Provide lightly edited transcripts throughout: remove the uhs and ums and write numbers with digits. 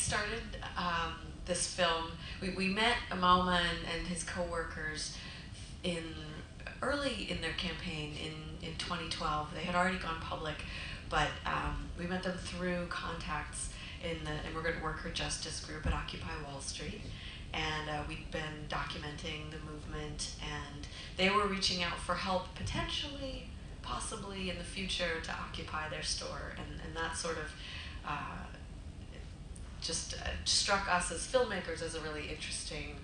started this film, we met Amalma and his co-workers early in their campaign in 2012. They had already gone public, but we met them through contacts in the immigrant worker justice group at Occupy Wall Street. And we'd been documenting the movement, and they were reaching out for help potentially, possibly in the future, to occupy their store. And that sort of just struck us as filmmakers as a really interesting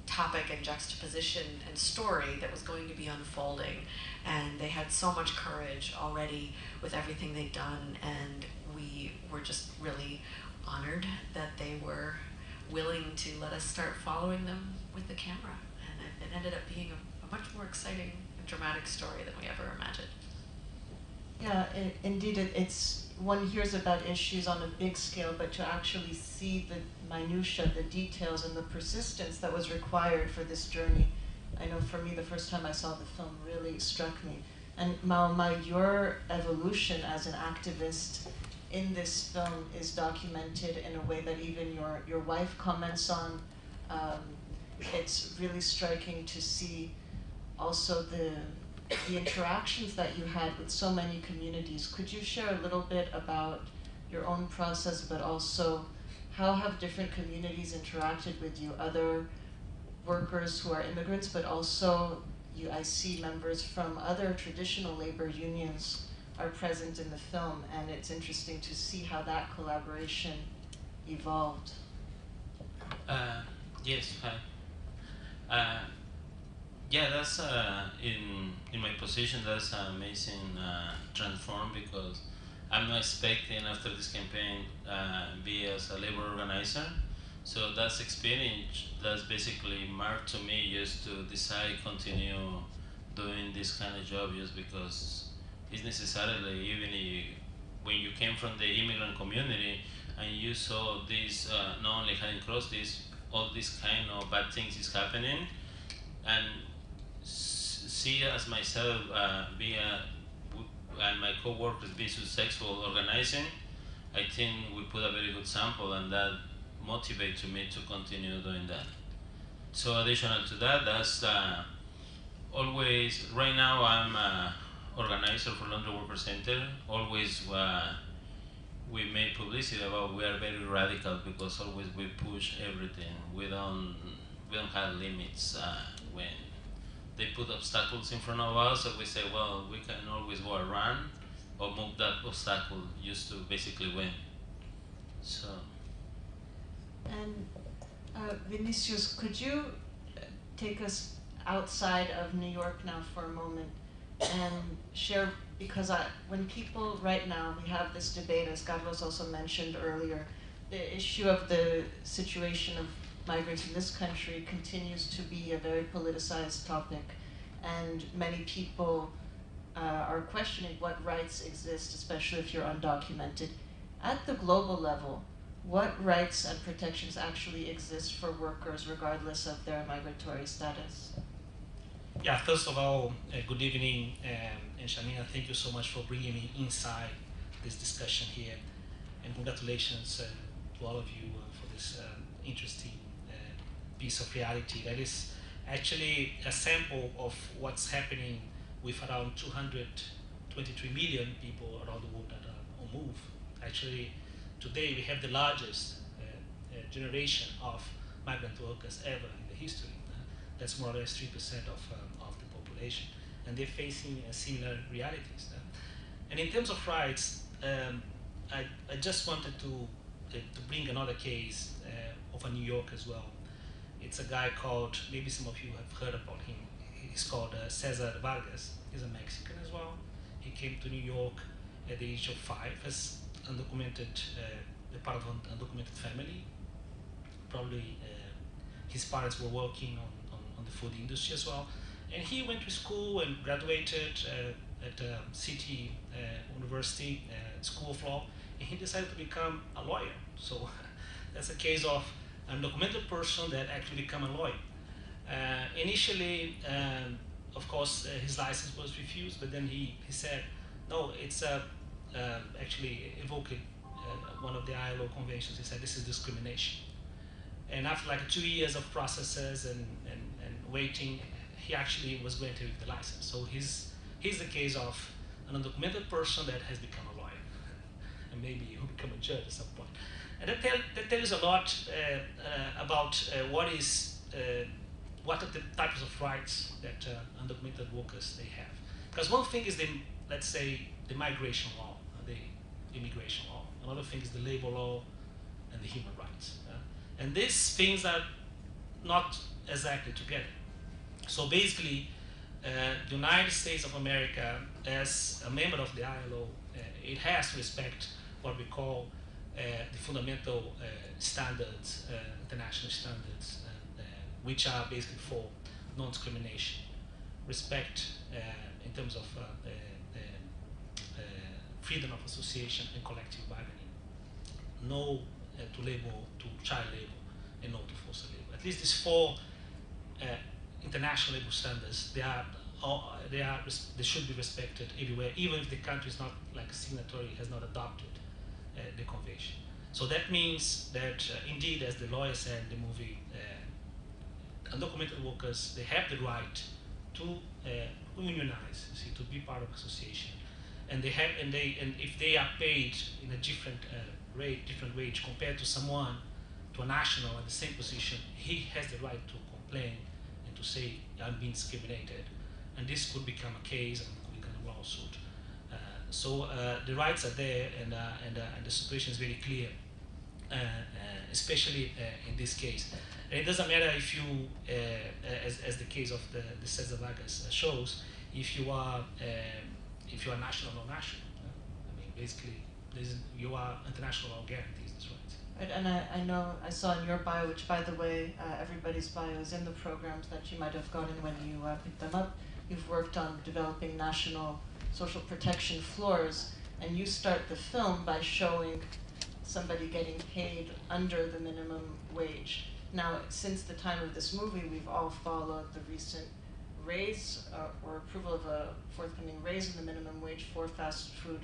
topic and juxtaposition and story that was going to be unfolding. And they had so much courage already with everything they'd done, and we were just really honored that they were willing to let us start following them with the camera. And it ended up being a much more exciting and dramatic story than we ever imagined. Yeah, indeed, it's one hears about issues on a big scale, but to actually see the minutiae, the details, and the persistence that was required for this journey, I know for me, the first time I saw the film really struck me. And Maoma, your evolution as an activist in this film is documented in a way that even your wife comments on. It's really striking to see also the interactions that you had with so many communities. Could you share a little bit about your own process, but also how have different communities interacted with you, other workers who are immigrants, but also I see members from other traditional labor unions are present in the film, and it's interesting to see how that collaboration evolved. Yes, hi. Yeah, that's in my position. That's an amazing transform, because I'm not expecting after this campaign be as a labor organizer. So that's experience that's basically marked to me just to decide continue doing this kind of job, just because it's necessarily, even when you came from the immigrant community and you saw this, not only having crossed this, all these kind of bad things is happening, and see as myself and my co-workers be successful organizing, I think we put a very good sample, and that motivates me to continue doing that. So additional to that, that's always, right now I'm organizer for Laundry Worker Center. Always we make publicity about we are very radical, because always we push everything. We don't have limits when they put obstacles in front of us, so we say, well, we can always go around or move that obstacle just to basically win. So. And Vinicius, could you take us outside of New York now for a moment and share, because when people right now, we have this debate, as Carlos also mentioned earlier, the issue of the situation of migrants in this country continues to be a very politicized topic, and many people are questioning what rights exist, especially if you're undocumented. At the global level, what rights and protections actually exist for workers regardless of their migratory status? Yeah, first of all, good evening, and Shamina, thank you so much for bringing me inside this discussion here, and congratulations to all of you for this interesting piece of reality that is actually a sample of what's happening with around 223 million people around the world that are on move. Actually, today we have the largest generation of migrant workers ever in the history. That's more or less 3% of the population, and they're facing similar realities. And in terms of rights, I just wanted to bring another case of a New York as well. It's a guy called, maybe some of you have heard about him. He's called Cesar Vargas. He's a Mexican as well. He came to New York at the age of 5 as undocumented, the part of an undocumented family. Probably his parents were working on the food industry as well. And he went to school and graduated at City University School of Law, and he decided to become a lawyer. So that's a case of an undocumented person that actually became a lawyer. Initially, of course, his license was refused, but then he said, no, it's actually evoked one of the ILO conventions. He said this is discrimination. And after like 2 years of processes and waiting, he actually was granted the license. So he's the case of an undocumented person that has become a lawyer, and maybe he'll become a judge at some point. And that tells a lot about what are the types of rights that undocumented workers they have. Because one thing is let's say the migration law, the immigration law. Another thing is the labor law and the human rights. And these things are not exactly together. So basically, the United States of America, as a member of the ILO, it has to respect what we call the fundamental standards, international standards, which are basically for non-discrimination, respect in terms of freedom of association and collective bargaining, no to child labor, and no to forced labor. At least these four international labor standards, they should be respected everywhere, even if the country is not like a signatory, has not adopted the convention. So that means that indeed, as the lawyer said in the movie, undocumented workers, they have the right to unionize, to be part of association, and if they are paid in a different different wage compared to a national in the same position, he has the right to complain and to say, I'm being discriminated. And this could become a case and could become a lawsuit. So the rights are there, and the situation is very clear, especially in this case. And it doesn't matter if you, as the case of the Cesar Vargas shows, if you are national or national. I mean, basically, you are international law guarantees this right. Right, and I know I saw in your bio, which by the way, everybody's bio is in the programs that you might have gotten when you picked them up. You've worked on developing national social protection floors, and you start the film by showing somebody getting paid under the minimum wage. Now, since the time of this movie, we've all followed the recent raise or approval of a forthcoming raise in the minimum wage for fast food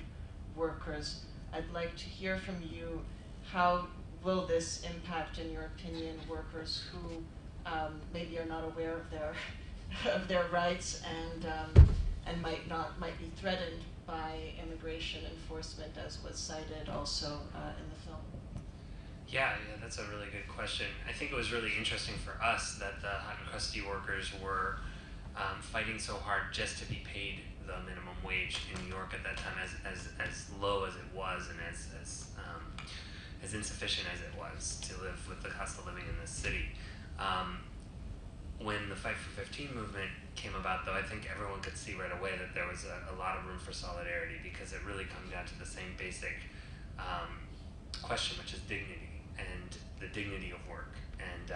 workers. I'd like to hear from you, how will this impact, in your opinion, workers who maybe are not aware of their rights and might be threatened by immigration enforcement, as was cited also in the film? Yeah, that's a really good question. I think it was really interesting for us that the hot and crusty workers were fighting so hard just to be paid the minimum wage in New York at that time, as low as it was and as insufficient as it was to live with the cost of living in this city. When the Fight for 15 movement came about, though, I think everyone could see right away that there was a lot of room for solidarity, because it really comes down to the same basic question, which is dignity, and the dignity of work, and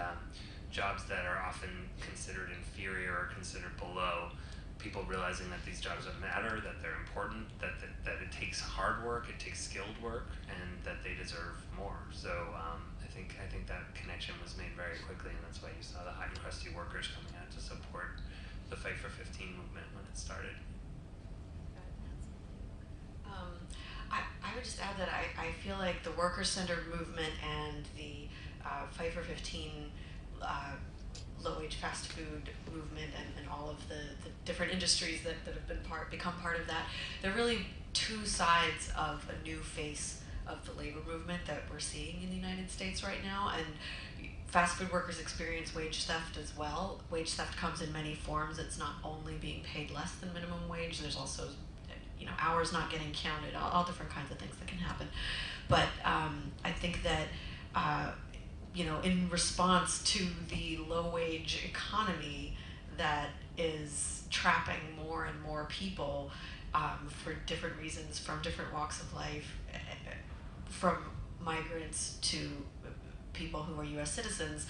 jobs that are often considered inferior or considered below, people realizing that these jobs matter, that they're important, that it takes hard work, it takes skilled work, and that they deserve more. So I think that connection was made very quickly, and that's why you saw the hot and crusty workers coming out to support the Fight for 15 movement when it started. I would just add that I feel like the worker-centered movement and the Fight for 15 low-wage fast food movement and all of the different industries that have become part of that, they're really two sides of a new face of the labor movement that we're seeing in the United States right now. And fast food workers experience wage theft as well. Wage theft comes in many forms. It's not only being paid less than minimum wage, there's also hours not getting counted, all different kinds of things that can happen. But I think that in response to the low-wage economy that is trapping more and more people for different reasons, from different walks of life, from migrants to people who are U.S. citizens,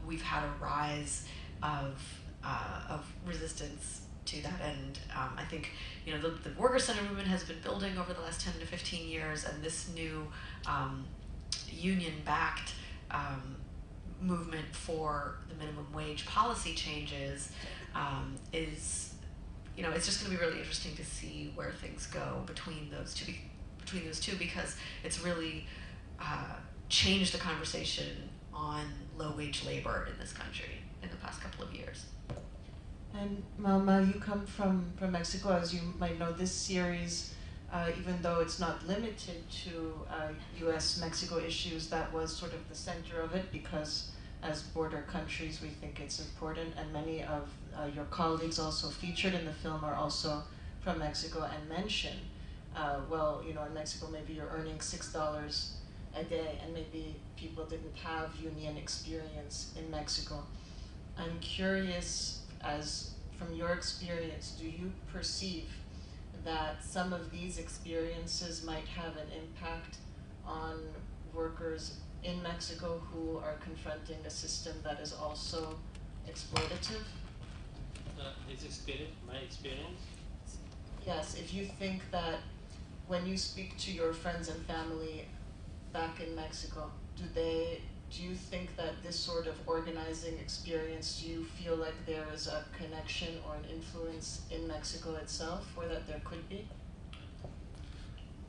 we've had a rise of resistance to that. And I think the worker center movement has been building over the last 10 to 15 years, and this new union-backed movement for the minimum wage policy changes is, it's just going to be really interesting to see where things go between those two. between those two, because it's really changed the conversation on low-wage labor in this country in the past couple of years. And Mama, you come from Mexico. As you might know, this series, even though it's not limited to US-Mexico issues, that was sort of the center of it, because as border countries, we think it's important, and many of your colleagues also featured in the film are also from Mexico and mention, well, you know, in Mexico maybe you're earning $6 a day, and maybe people didn't have union experience in Mexico. I'm curious, as from your experience, do you perceive that some of these experiences might have an impact on workers in Mexico who are confronting a system that is also exploitative? This experience, my experience? Yes, if you think that when you speak to your friends and family back in Mexico, do you think that this sort of organizing experience, do you feel like there is a connection or an influence in Mexico itself, or that there could be?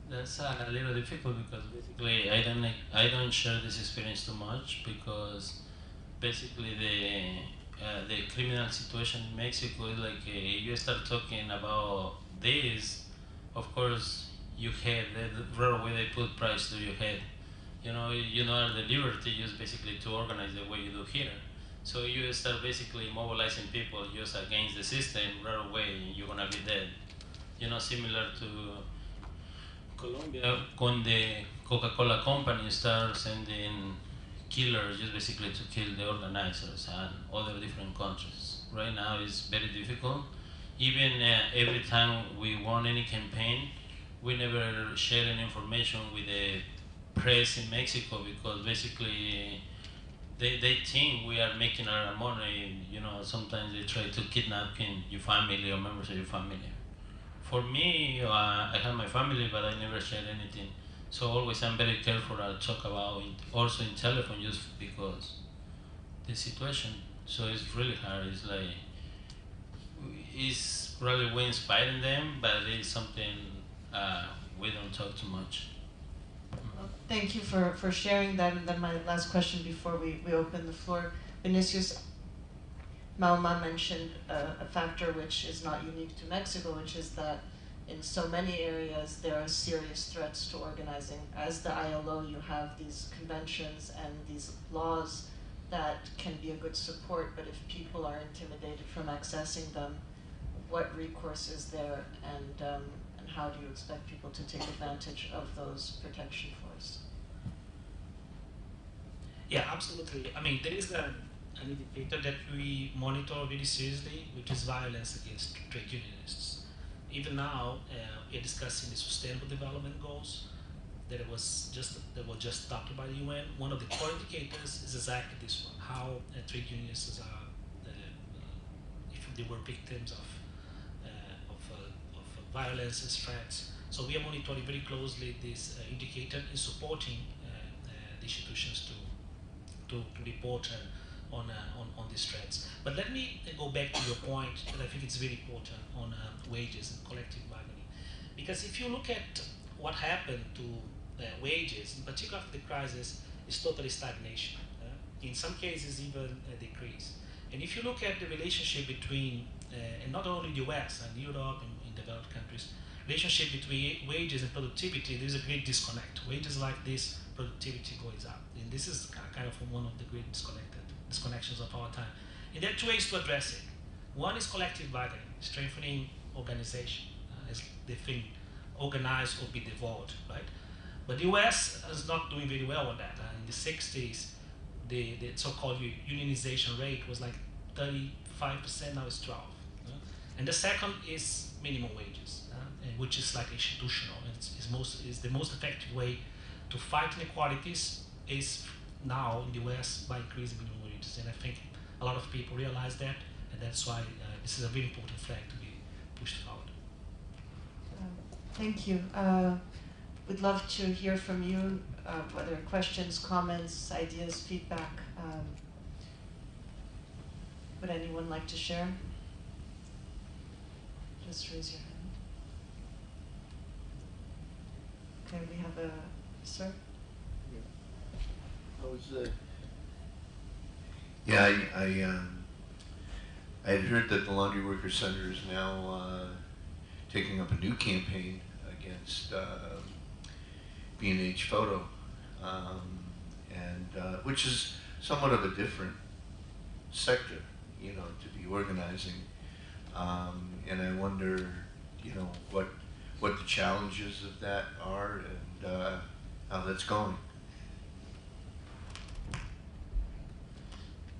That's a little difficult because basically I don't share this experience too much, because basically the criminal situation in Mexico is like you start talking about this, of course you head right away they put price to your head. You know the liberty just basically to organize the way you do here. So you start basically mobilizing people just against the system, right away you're gonna be dead. You know, similar to Colombia, when the Coca-Cola company started sending killers just basically to kill the organizers, and other different countries. Right now it's very difficult. Even every time we won any campaign, we never share any information with the press in Mexico, because basically they think we are making our money. You know, sometimes they try to kidnapping your family or members of your family. For me, I have my family, but I never share anything. So always I'm very careful to talk about it, also in telephone, just because the situation. So it's really hard. It's like, it's really we inspiring them, but it's something we don't talk too much. Well, thank you for sharing that. And then my last question before we open the floor. Vinicius, Mauma mentioned a factor which is not unique to Mexico, which is that in so many areas there are serious threats to organizing. As the ILO, you have these conventions and these laws that can be a good support, but if people are intimidated from accessing them, what recourse is there, and how do you expect people to take advantage of those protection force? Yeah, absolutely. I mean, there is an indicator that we monitor very seriously, which is violence against trade unionists. Even now, we are discussing the Sustainable Development Goals that was just adopted by the UN. One of the core indicators is exactly this one: how trade unionists are, if they were victims of violence and threats. So we are monitoring very closely this indicator and supporting the institutions to report on these threats. But let me go back to your point that I think it's very important on wages and collective bargaining. Because if you look at what happened to wages, in particular after the crisis, it's totally stagnation. In some cases, even a decrease. And if you look at the relationship between, and not only the US and Europe and in developed countries, relationship between wages and productivity, there's a great disconnect. Wages like this, productivity goes up. And this is kind of one of the great disconnections of our time. And there are two ways to address it. One is collective bargaining, strengthening organization, as the thing, organize or be devolved, right? But the US is not doing very well on that. In the 60s, the so-called unionization rate was like 35%, now it's 12. And the second is minimum wages, which is like institutional. Is the most effective way to fight inequalities is now in the US by increasing minimum wages. And I think a lot of people realize that, and that's why this is a very important flag to be pushed forward. Thank you. We'd love to hear from you, whether questions, comments, ideas, feedback. Would anyone like to share? Just raise your hand. Okay, we have a, sir? I had heard that the Laundry Workers Center is now taking up a new campaign against B&H Photo, which is somewhat of a different sector, you know, to be organizing. And I wonder, you know, what the challenges of that are and how that's going.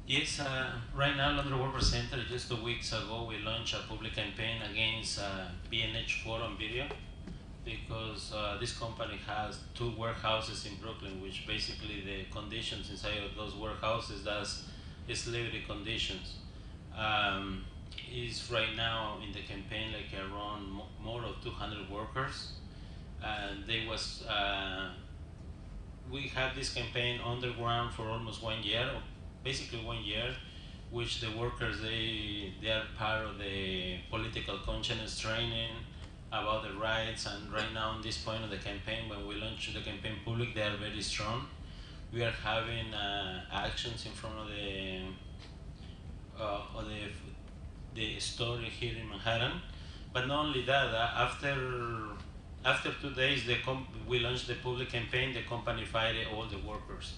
Yes, right now, Laundry Workers Center, just 2 weeks ago, we launched a public campaign against B&H Photo and Video, because this company has 2 warehouses in Brooklyn, which basically the conditions inside of those warehouses, that's slavery conditions. Is right now in the campaign like around more of 200 workers, and they was we had this campaign underground for almost 1 year, basically 1 year, which the workers they are part of the political conscience training about the rights, and right now on this point of the campaign, when we launch the campaign public, they are very strong. We are having actions in front of the store here in Manhattan, but not only that. After 2 days, we launched the public campaign. The company fired all the workers,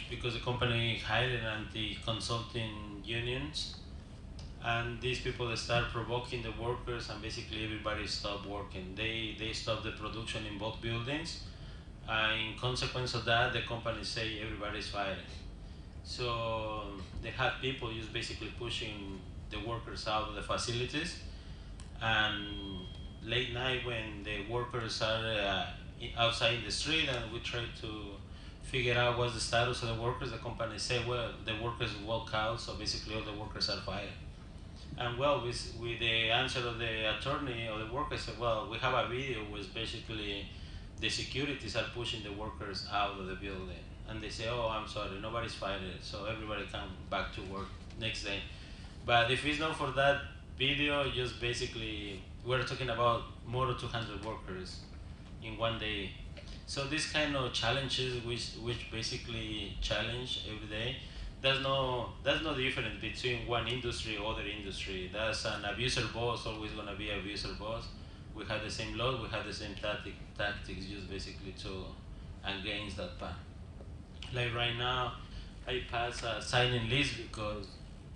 because the company hired anti-consulting unions, and these people start provoking the workers, and basically everybody stopped working. They stopped the production in both buildings. In consequence of that, the company say everybody's fired. So they had people just basically pushing the workers out of the facilities, and late night when the workers are outside in the street and we try to figure out what's the status of the workers, the company say, well, the workers walk out, so basically all the workers are fired. And well, with the answer of the attorney or the workers said, well, we have a video which basically the securities are pushing the workers out of the building. And they say, oh, I'm sorry, nobody's fired, so everybody come back to work next day. But if it's not for that video, just basically, we're talking about more than 200 workers in 1 day. So this kind of challenges, which basically challenge every day, there's no difference between one industry or other industry. That's an abuser boss, always gonna be abuser boss. We have the same law, we have the same tactics, just basically to against that part. Like right now, I pass a signing list because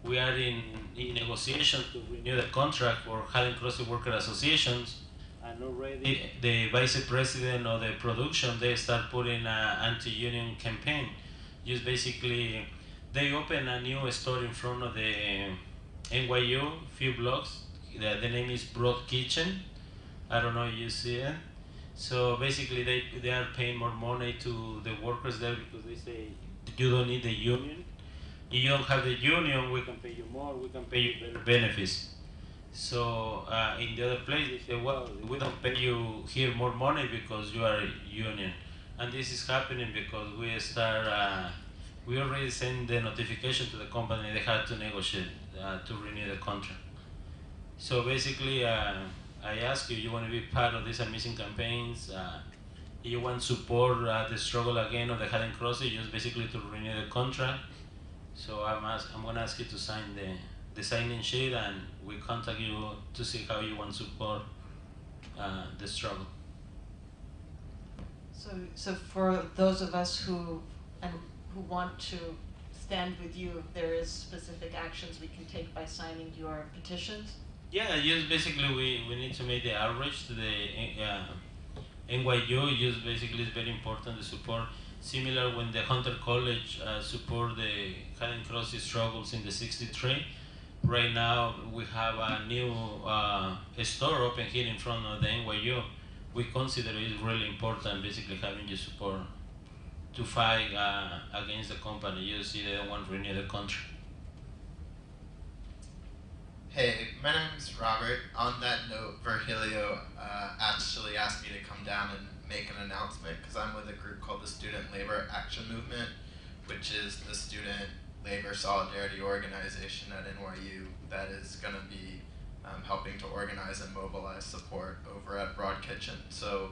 we are in negotiations to renew the contract for Helen Crossing Worker Associations, and already the vice president of the production, they start putting an anti-union campaign. Just basically, they open a new store in front of the NYU, few blocks. The name is Broad Kitchen. I don't know if you see it. So basically, they are paying more money to the workers there because they say you don't need the union. If you don't have the union, we can pay you more. We can pay you better benefits. So in the other place, they say, well, we don't pay you here more money because you are a union. And this is happening because we already sent the notification to the company. They had to negotiate to renew the contract. So basically, I ask you want to be part of these amazing campaigns, you want to support the struggle again of the Helen Crossing, just basically to renew the contract. So I'm going to ask you to sign the signing sheet, and we contact you to see how you want to support the struggle. So for those of us who want to stand with you, there is specific actions we can take by signing your petitions? Yeah, just basically we need to make the outreach to the NYU. Just basically it's very important to support. Similar when the Hunter College support the Helen Crossing struggles in the '63. Right now we have a new store open here in front of the NYU. We consider it really important, basically having your support to fight against the company. You see, they don't want to renew the contract. Hey, my name's Robert. On that note, Virgilio actually asked me to come down and make an announcement because I'm with a group called the Student Labor Action Movement, which is the student labor solidarity organization at NYU that is going to be helping to organize and mobilize support over at Broad Kitchen. So,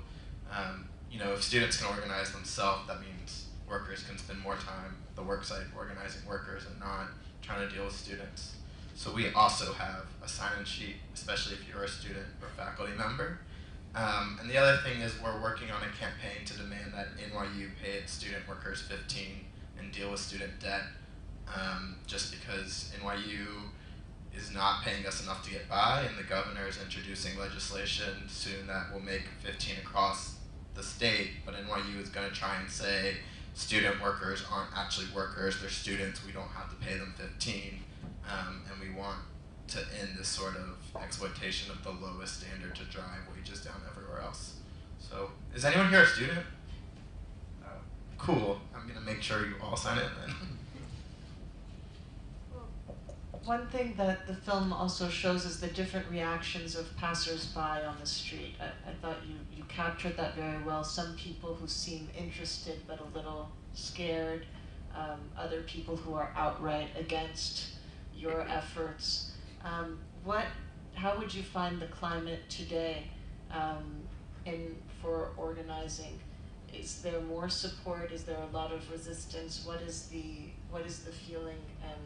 you know, if students can organize themselves, that means workers can spend more time at the worksite organizing workers and not trying to deal with students. So we also have a sign-in sheet, especially if you're a student or faculty member. And the other thing is we're working on a campaign to demand that NYU pay its student workers $15 and deal with student debt, just because NYU is not paying us enough to get by, and the governor is introducing legislation soon that will make $15 across the state, but NYU is going to try and say student workers aren't actually workers, they're students, we don't have to pay them $15, and we want to end this sort of exploitation of the lowest standard to drive wages down everywhere else. So, is anyone here a student? Cool, I'm going to make sure you all sign in then. One thing that the film also shows is the different reactions of passersby on the street. I thought you captured that very well. Some people who seem interested but a little scared, other people who are outright against your efforts. How would you find the climate today for organizing? Is there more support? Is there a lot of resistance? What is the feeling, and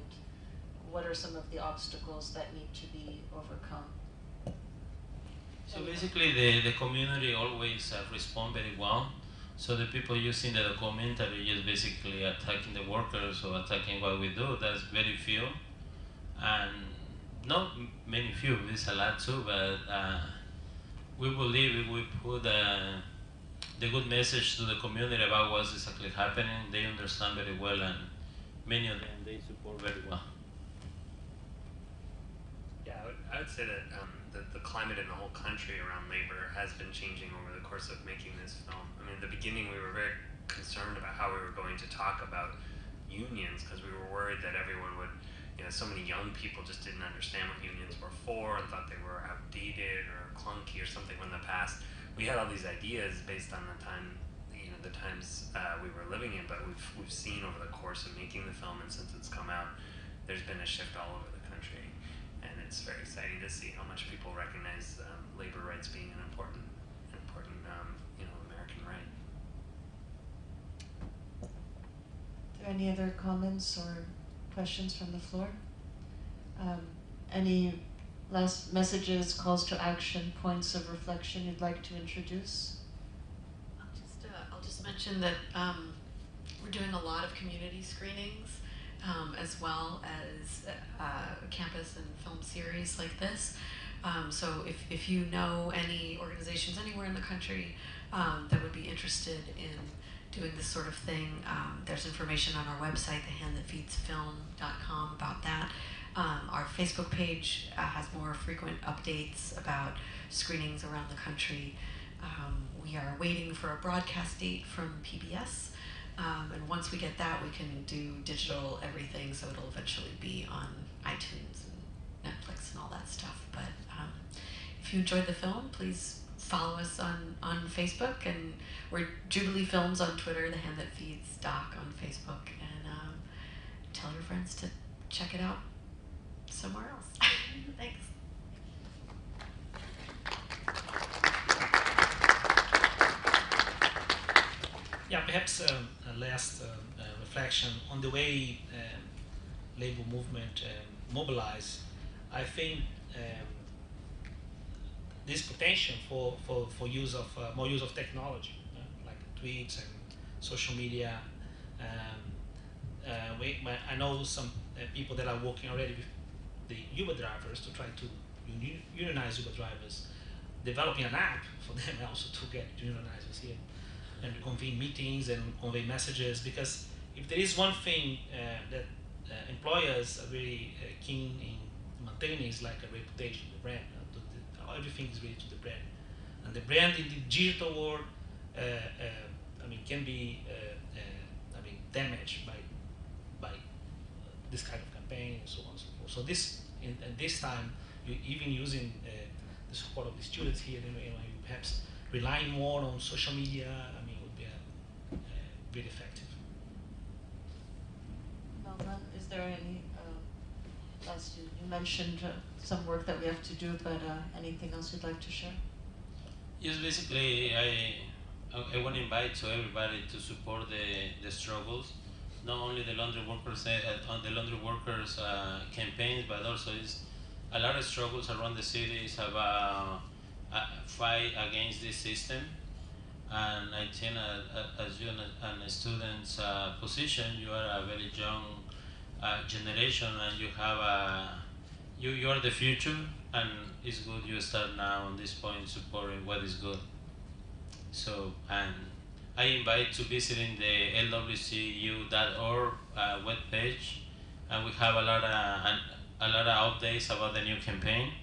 what are some of the obstacles that need to be overcome? So basically, the community always respond very well. So the people you see in the documentary just basically attacking the workers or attacking what we do. That's very few, and not many few. There's a lot too, but we believe if we put the good message to the community about what's exactly happening, they understand very well, and many of them they support very well. Yeah, I would say that the climate in the whole country around labor has been changing over the course of making this film. I mean, in the beginning, we were very concerned about how we were going to talk about unions, because we were worried that everyone would, you know, so many young people just didn't understand what unions were for and thought they were outdated or clunky or something from the past. We had all these ideas based on the time, you know, the times we were living in, but we've seen over the course of making the film and since it's come out, there's been a shift all over the country. And it's very exciting to see how much people recognize labor rights being an important you know, American right. Are there any other comments or questions from the floor? Any last messages, calls to action, points of reflection you'd like to introduce? I'll just mention that we're doing a lot of community screenings, as well as campus and film series like this. So if you know any organizations anywhere in the country that would be interested in doing this sort of thing, there's information on our website, thehandthatfeedsfilm.com, about that. Our Facebook page has more frequent updates about screenings around the country. We are waiting for a broadcast date from PBS. And once we get that, we can do digital everything, so it'll eventually be on iTunes and Netflix and all that stuff. But if you enjoyed the film, please follow us on Facebook, and we're Jubilee Films on Twitter, The Hand That Feeds Doc on Facebook, and tell your friends to check it out somewhere else. Thanks. Yeah, perhaps a last reflection on the way labor movement mobilize. I think this potential for use of more use of technology, like tweets and social media. I know some people that are working already with the Uber drivers to try to unionize Uber drivers, developing an app for them also to get unionizers here and convene meetings and convey messages. Because if there is one thing that employers are very keen in maintaining, is like a reputation, the brand. Everything is related to the brand, and the brand in the digital world, can be damaged by this kind of campaign and so on and so forth. So this, in this time, you even using the support of the students here, perhaps relying more on social media, would be really effective. Melba, is there any else? You mentioned some work that we have to do, but anything else you'd like to share? Yes, basically, I want to invite to everybody to support the struggles, not only the laundry workers on the laundry workers campaigns, but also is a lot of struggles around the cities about fight against this system. And I think as you in a student's position, you are a very young generation, and you have you are the future, and it's good you start now on this point supporting what is good. So, and I invite to visiting the lwcu.org webpage, and we have a lot of updates about the new campaign.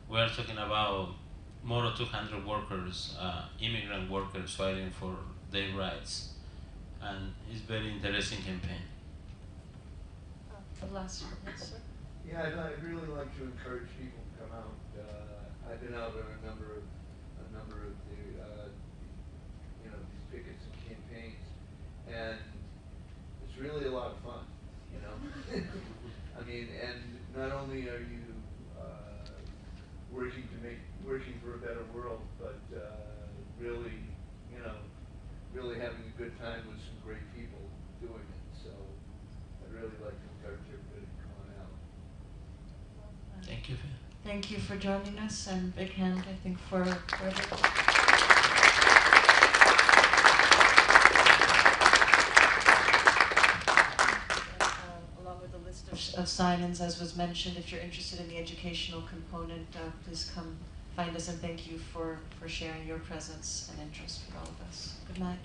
We are talking about more than 200 workers, immigrant workers fighting for their rights, and it's very interesting campaign. The last one, yes, sir. Yeah, I'd really like to encourage people to come out. I've been out on a number of the these pickets and campaigns, and it's really a lot of fun. I mean, and not only are you working for a better world, but really, really having a good time with some great people doing it. So I'd really like to encourage everybody to come on out. Thank you. Thank you for joining us, and big hand, I think, for everyone. Along with a list of sign-ins, as was mentioned, if you're interested in the educational component, please come find us, and thank you for sharing your presence and interest with all of us. Good night.